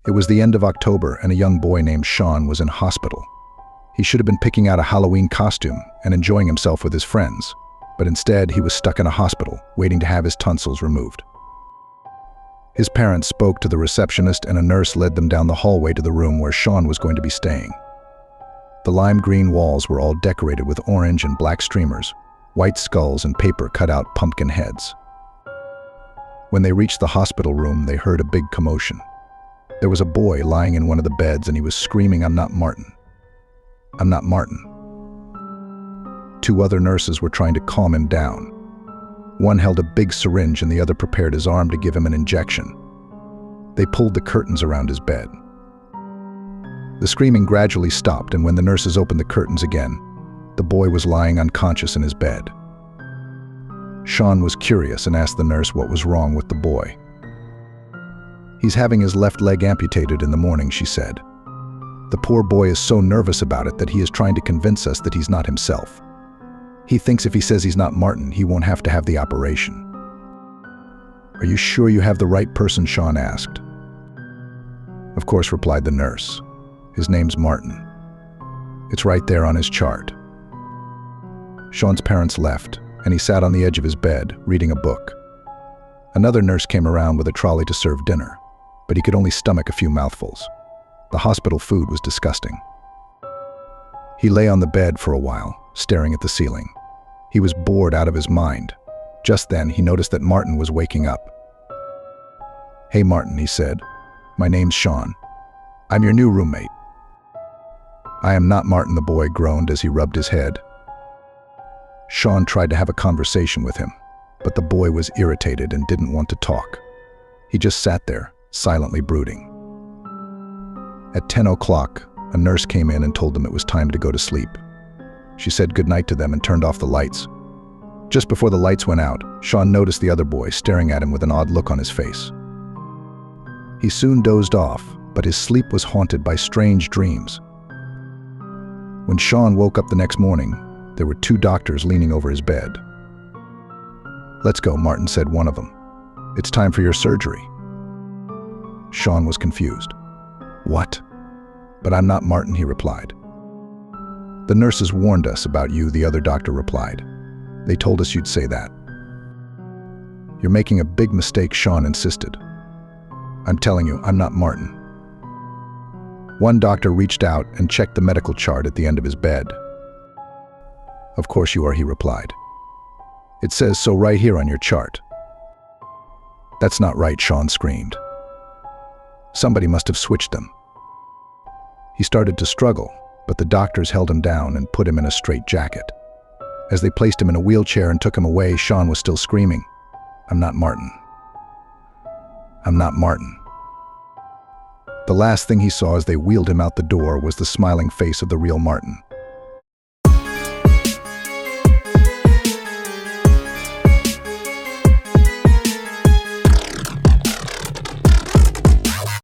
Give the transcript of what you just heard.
It was the end of October, and a young boy named Shawn was in hospital. He should have been picking out a Halloween costume and enjoying himself with his friends, but instead he was stuck in a hospital, waiting to have his tonsils removed. His parents spoke to the receptionist, and a nurse led them down the hallway to the room where Shawn was going to be staying. The lime green walls were all decorated with orange and black streamers, white skulls, and paper cut-out pumpkin heads. When they reached the hospital room, they heard a big commotion. There was a boy lying in one of the beds, and he was screaming, "I'm not Martin. I'm not Martin." Two other nurses were trying to calm him down. One held a big syringe and the other prepared his arm to give him an injection. They pulled the curtains around his bed. The screaming gradually stopped, and when the nurses opened the curtains again, the boy was lying unconscious in his bed. Shawn was curious and asked the nurse what was wrong with the boy. "He's having his left leg amputated in the morning," she said. "The poor boy is so nervous about it that he is trying to convince us that he's not himself. He thinks if he says he's not Martin, he won't have to have the operation." "Are you sure you have the right person?" Shawn asked. "Of course," replied the nurse. "His name's Martin. It's right there on his chart." Shawn's parents left, and he sat on the edge of his bed, reading a book. Another nurse came around with a trolley to serve dinner, but he could only stomach a few mouthfuls. The hospital food was disgusting. He lay on the bed for a while, staring at the ceiling. He was bored out of his mind. Just then, he noticed that Martin was waking up. "Hey, Martin," he said. "My name's Shawn. I'm your new roommate." "I am not Martin," the boy groaned as he rubbed his head. Shawn tried to have a conversation with him, but the boy was irritated and didn't want to talk. He just sat there, silently brooding. At 10 o'clock, a nurse came in and told them it was time to go to sleep. She said goodnight to them and turned off the lights. Just before the lights went out, Shawn noticed the other boy staring at him with an odd look on his face. He soon dozed off, but his sleep was haunted by strange dreams. When Shawn woke up the next morning, there were two doctors leaning over his bed. "Let's go," Martin said, one of them. "It's time for your surgery." Shawn was confused. "What?" "But I'm not Martin," he replied. "The nurses warned us about you," the other doctor replied. "They told us you'd say that." "You're making a big mistake," Shawn insisted. "I'm telling you, I'm not Martin." One doctor reached out and checked the medical chart at the end of his bed. "Of course you are," he replied. "It says so right here on your chart." "That's not right," Shawn screamed. "Somebody must have switched them." He started to struggle, but the doctors held him down and put him in a straitjacket. As they placed him in a wheelchair and took him away, Shawn was still screaming, "I'm not Martin. I'm not Martin." The last thing he saw as they wheeled him out the door was the smiling face of the real Martin.